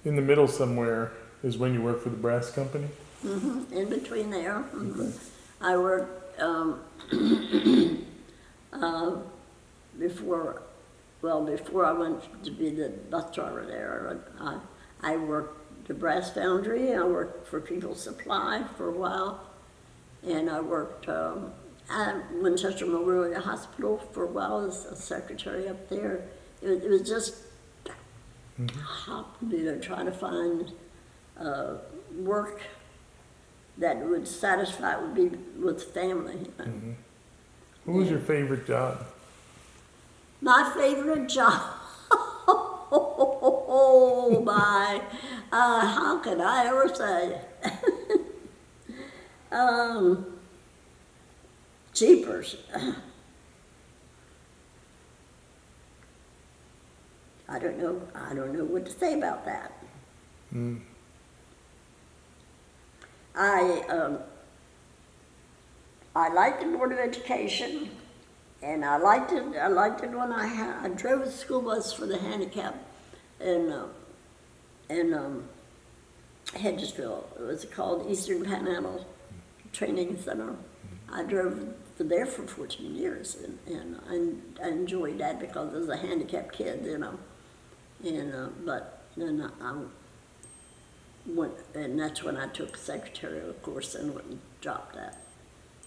In the middle somewhere is when you work for the brass company? In between there. Okay. I worked before I went to be the bus driver there. I worked the brass foundry. I worked for People's Supply for a while, and I worked at Winchester Memorial Hospital for a while as a secretary up there. It was just trying to find work that would satisfy, would be with family. What was your favorite job? My favorite job, oh my, how can I ever say? Jeepers. I don't know what to say about that. I liked the Board of Education, and I liked it when I drove a school bus for the handicapped in Hedgesville. It was called Eastern Panhandle Training Center. I drove there for 14 years, and I enjoyed that because I was a handicapped kid, but then I went, and that's when I took secretarial course and went and dropped that.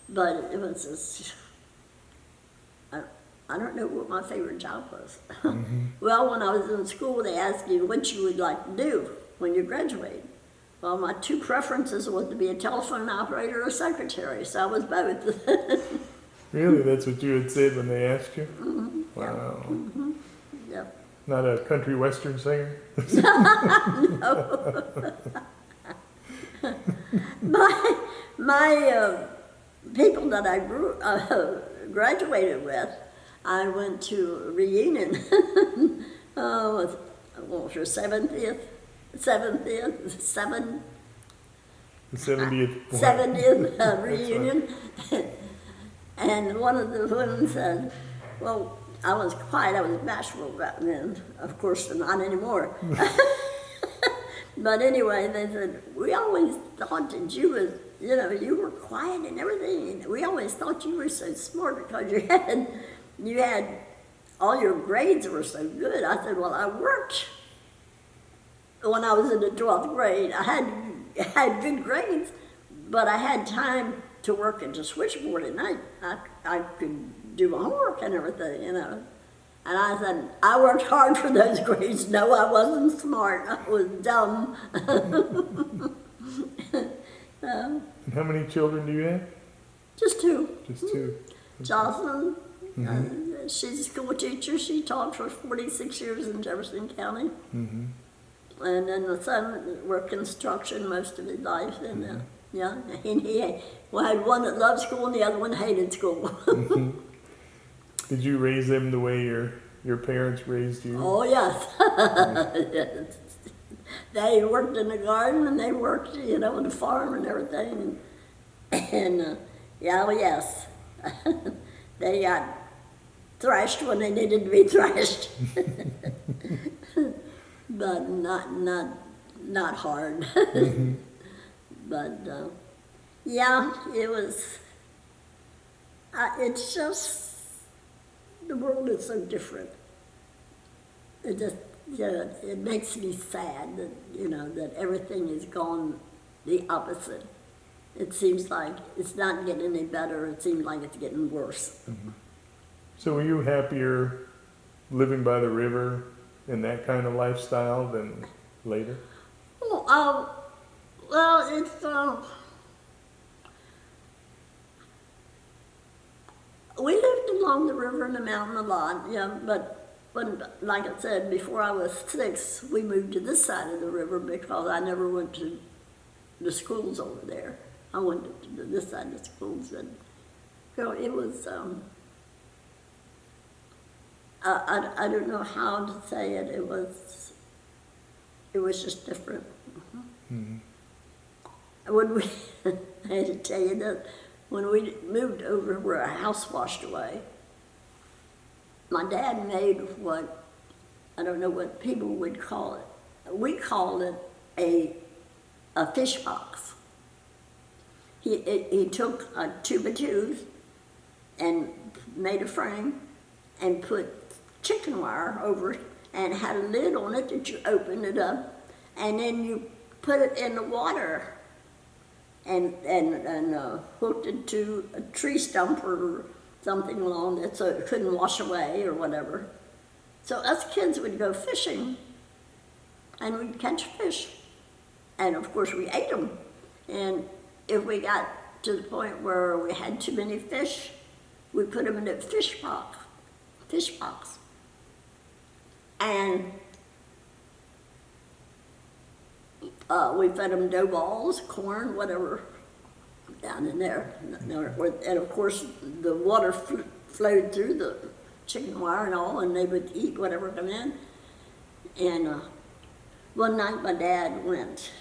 But it was just, I don't know what my favorite job was. Well, when I was in school, they asked me what you would like to do when you graduate. Well, my two preferences was to be a telephone operator or secretary, so I was both. Really? That's what you had said when they asked you? Wow. Yep. Not a country western singer? My people that I graduated with, I went to a reunion for 70th reunion. And one of the women said, well, I was quiet, I was bashful back then, of course not anymore. But anyway, they said, we always thought that you was, you were quiet and everything. We always thought you were so smart because you had all your grades were so good. I said, well, I worked when I was in the 12th grade. I had good grades, but I had time to work at the switchboard at night. I could do my homework and everything, And I said, I worked hard for those grades. No, I wasn't smart. I was dumb. And how many children do you have? Just two. Just two. Jocelyn, she's a school teacher. She taught for 46 years in Jefferson County. And then the son worked construction most of his life. And and he had one that loved school and the other one hated school. Did you raise them the way your parents raised you? Oh, yes. Yes. They worked in the garden and they worked, on the farm and everything. And yes. They got thrashed when they needed to be thrashed. But not hard. But it was, it's just, the world is so different. It just, it makes me sad that, that everything has gone the opposite. It seems like it's not getting any better. It seems like it's getting worse. So were you happier living by the river in that kind of lifestyle than later? Well, it's, we lived along the river and the mountain a lot, but when, like I said, before I was 6, we moved to this side of the river because I never went to the schools over there. I went to this side of the schools, and it was, I don't know how to say it. It was just different. When we, I had to tell you that, when we moved over where our house washed away, my dad made what, I don't know what people would call it, we called it a fish box. He took a 2x2 and made a frame and put chicken wire over it and had a lid on it that you opened it up, and then you put it in the water and hooked it to a tree stump or something along that so it couldn't wash away or whatever. So us kids would go fishing and we'd catch fish. And of course we ate them. And if we got to the point where we had too many fish, we put them in a fish box. And we fed them dough balls, corn, whatever, down in there. And of course the water flowed through the chicken wire and all, and they would eat whatever come in. And one night my dad went.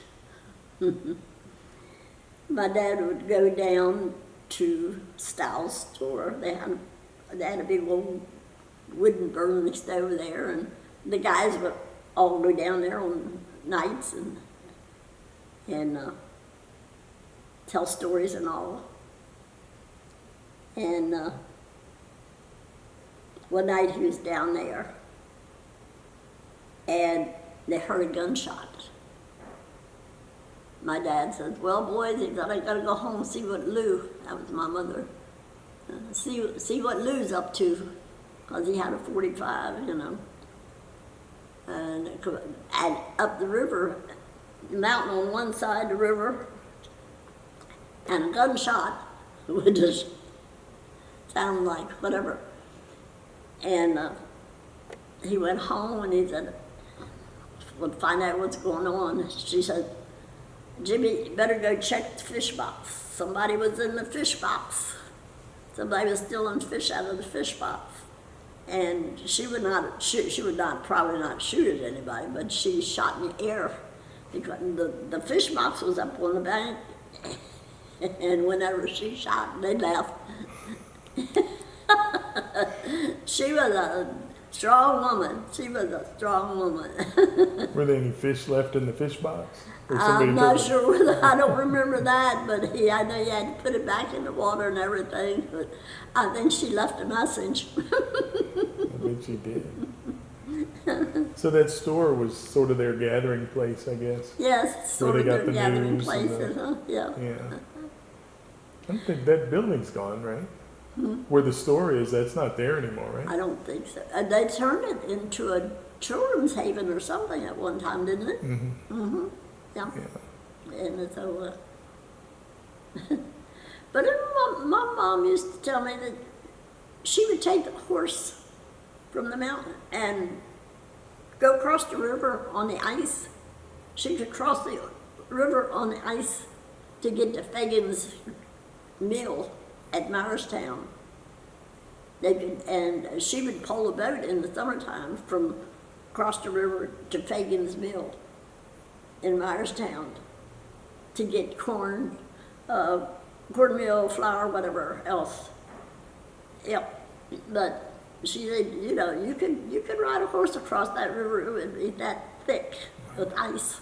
My dad would go down to Styles' store. They had a big old wooden burning stove there, and the guys would all go down there on nights and tell stories and all. And one night he was down there, and they heard a gunshot. My dad said, "Well, boys," he said, "I gotta go home and see what Lou," that was my mother, see what Lou's up to, because he had a 45, you know. And up the river, the mountain on one side of the river, and a gunshot would just sound like whatever. And he went home and he said, "We'll find out what's going on." She said, "Jimmy, you better go check the fish box. Somebody was in the fish box. Somebody was stealing fish out of the fish box." And she would not shoot. She would probably not shoot at anybody, but she shot in the air because the fish box was up on the bank. And whenever she shot, they left. She was a strong woman. She was a strong woman. Were there any fish left in the fish box? Or I'm not took it? sure whether, I don't remember that, but I know he had to put it back in the water and everything, but I think she left a message. I bet she did. So that store was sort of their gathering place, I guess. Yes, Where sort they of got their the gathering news and places, huh? Yeah. Yeah. I don't think that building's gone, right? Where the store is, that's not there anymore, right? I don't think so. They turned it into a children's haven or something at one time, didn't it? Mm-hmm. Yeah. Yeah. And so, but my mom used to tell me that she would take the horse from the mountain and go across the river on the ice. She could cross the river on the ice to get to Fagan's mill at Myerstown. And she would pole a boat in the summertime from across the river to Fagan's mill in Myerstown to get corn, cornmeal, flour, whatever else. Yep. But she said, you know, you could ride a horse across that river. It would be that thick with ice.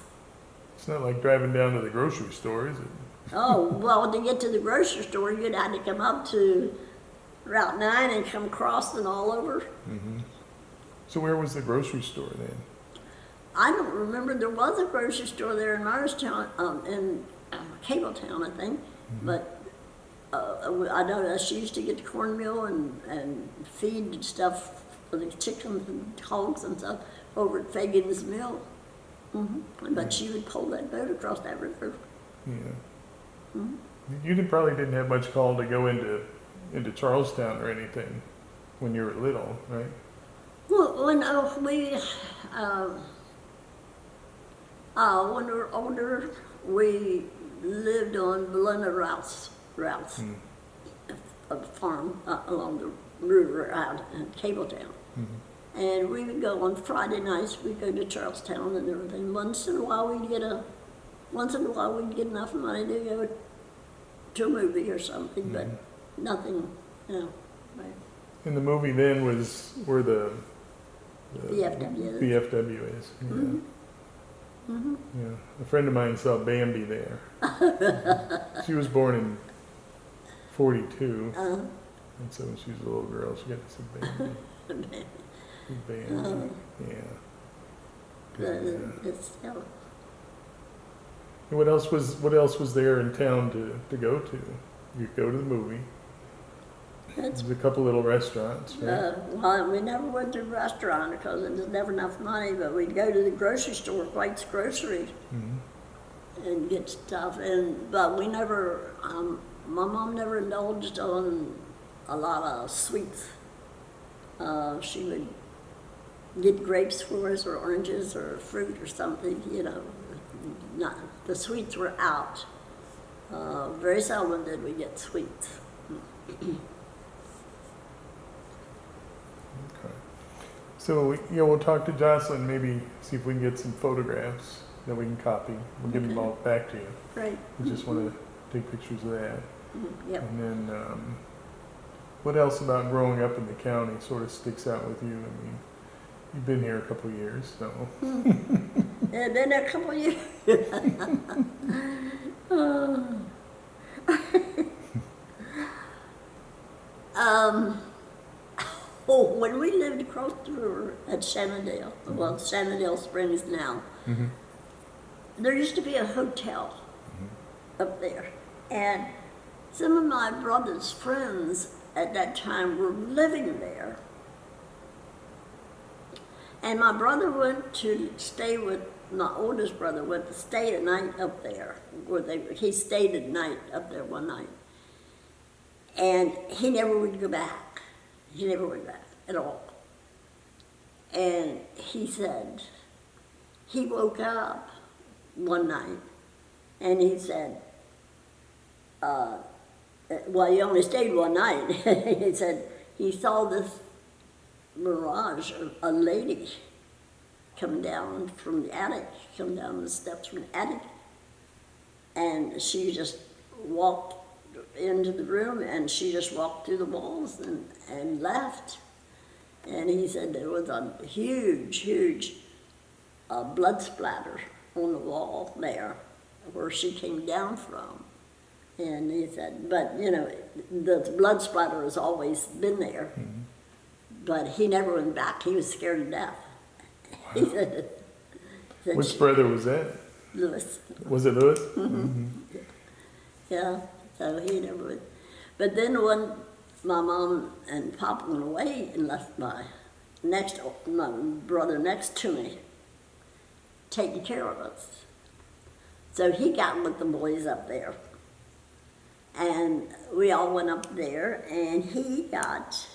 It's not like driving down to the grocery store, is it? Oh, well, to get to the grocery store, you'd have to come up to Route 9 and come across and all over. Mm-hmm. So where was the grocery store then? I don't remember. There was a grocery store there in Myerstown, in Cabletown, I think. Mm-hmm. But I know that she used to get the cornmeal and feed stuff for the chickens and hogs and stuff over at Fagan's mill. Mm-hmm. But she would pull that boat across that river. Yeah. Mm-hmm. You probably didn't have much call to go into Charlestown or anything when you were little, right? Well, when we were older, we lived on Belinda routes, a farm along the river out in Cabletown. Mm-hmm. And we would go on Friday nights. We'd go to Charlestown and everything. Once in a while, we'd get enough money to go to a movie or something, Mm-hmm. but nothing, you know. Right. And the movie then was where the VFW. VFW is. Yeah. Mm-hmm. Yeah, a friend of mine saw Bambi there. She was born in 42, and so when she was a little girl, she got to see Bambi. Bambi, yeah. It's still, And what else was there in town to go to? You go to the movie. it's, There's a couple little restaurants, right? well, we never went to a restaurant because there was never enough money, but we'd go to the grocery store, White's Grocery, and get stuff. But we never, my mom never indulged on a lot of sweets. She would get grapes for us or oranges or fruit or something, you know. Not, the sweets were out. Very seldom did we get sweets. Okay. So, we'll talk to Jocelyn, maybe see if we can get some photographs that we can copy. We'll give them all back to you. Right. We just want to take pictures of that. Yep. And then, what else about growing up in the county sort of sticks out with you? I mean, you've been here a couple of years, so. And then a couple of years. When we lived across the river at Shenandoah, well, Shenandoah Springs now, there used to be a hotel up there. And some of my brother's friends at that time were living there. And my brother went to stay with, my oldest brother went to stay a night up there, he stayed at night up there one night. And he never would go back. He never went back at all. And he said, he woke up one night and he said, well, he only stayed one night. He said he saw this mirage, a lady come down from the attic, come down the steps from the attic, and she just walked into the room and she just walked through the walls and left. And he said there was a huge blood splatter on the wall there where she came down from. And he said, but you know, the blood splatter has always been there. But he never went back. He was scared to death. He said Which brother was that? Louis. Was it Louis? Yeah, so he never went. But then when my mom and Pop went away and left my brother next to me, taking care of us. So he got with the boys up there. And we all went up there and he got,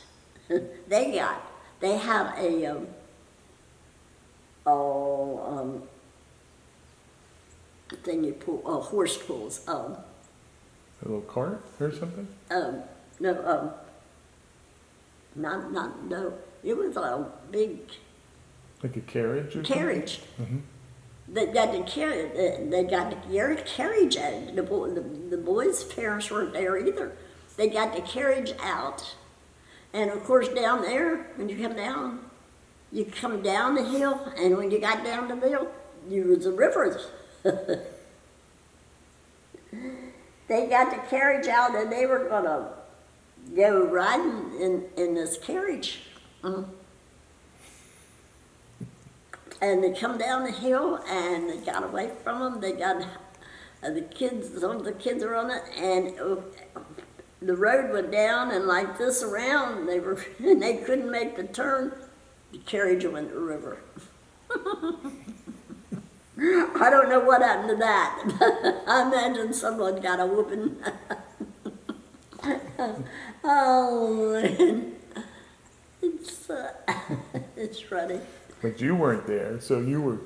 they had a, thing you pull, horse pulls, A little cart or something? no, no, it was a big Like a carriage or carriage. something? They got to carry, they got to carry carriage out. The boys' parents weren't there either. They got the carriage out. And of course down there, when you come down the hill, and when you got down the hill, you was a river. They got the carriage out and they were gonna go riding in this carriage. And they come down the hill and they got away from them. They got the kids, some of the kids were on it, and the road went down and like this around. And they couldn't make the turn. The carriage went in the river. I don't know what happened to that. I imagine someone got a whooping. Oh man, it's funny. But you weren't there, so you were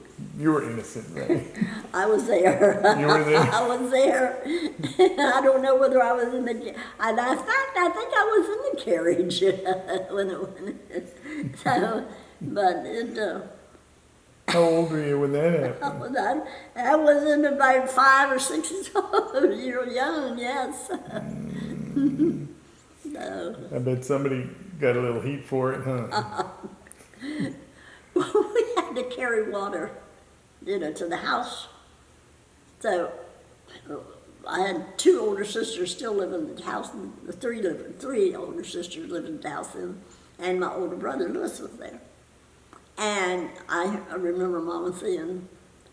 innocent, right? I was there. You were there? I was there. I don't know whether I was in the, and I think I was in the carriage when it went. So, but it. How old were you when that happened? I was in about 5 or 6 years old. You were young, yes. No. I bet somebody got a little heat for it, huh? We had to carry water. to the house. So I had 2 older sisters still living in the house, and the 3 older sisters living in the house then, and my older brother Lewis was there. And I remember Mama saying,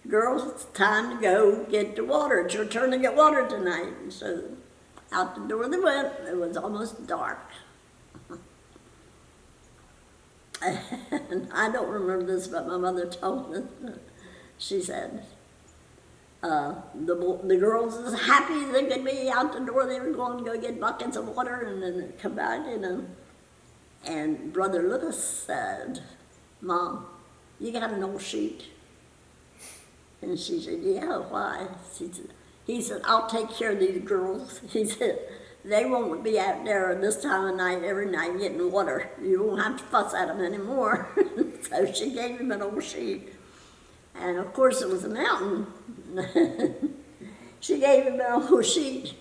"Girls, it's time to go get the water. It's your turn to get water tonight." And so out the door they went. It was almost dark. And I don't remember this, but my mother told me. She said, the girls was happy they could be out the door. They were going to go get buckets of water and then come back, And Brother Lewis said, "Mom, you got an old sheet?" And she said, "Yeah, why?" He said, "I'll take care of these girls." He said, "They won't be out there this time of night, every night, getting water. You won't have to fuss at them anymore." So she gave him an old sheet. And of course it was a mountain. She gave him an old sheet,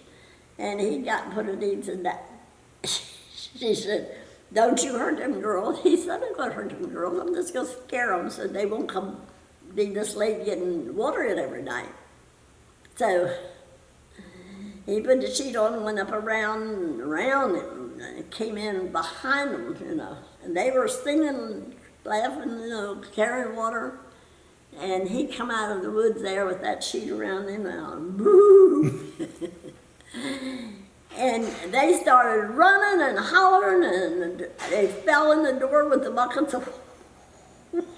and he got put it into that. She said, "Don't you hurt them girls." He said, "I'm going to hurt them girls. I'm just going to scare them so they won't come be this late getting water in every night." So he put the sheet on and went up around and around and came in behind them, And they were singing, laughing, carrying water. And he come out of the woods there with that sheet around him and boo. And they started running and hollering, and they fell in the door with the buckets of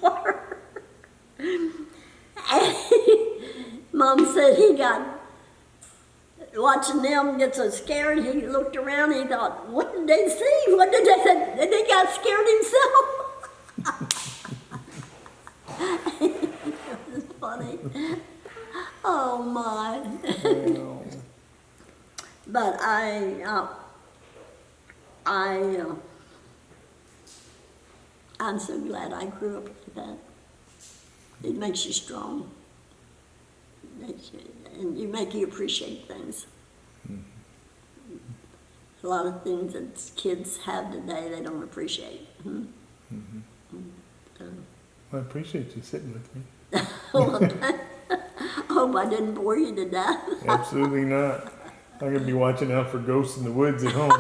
water. And Mom said he got, watching them get so scared, he looked around and he thought, what did they see? What did they say? Did they got scared himself? It was funny. Oh my. But I'm so glad I grew up like that. It makes you strong. And you make you appreciate things. Mm-hmm. A lot of things that kids have today, they don't appreciate. Mm-hmm. I appreciate you sitting with me. I hope I didn't bore you to death. Absolutely not. I'm going to be watching out for ghosts in the woods at home.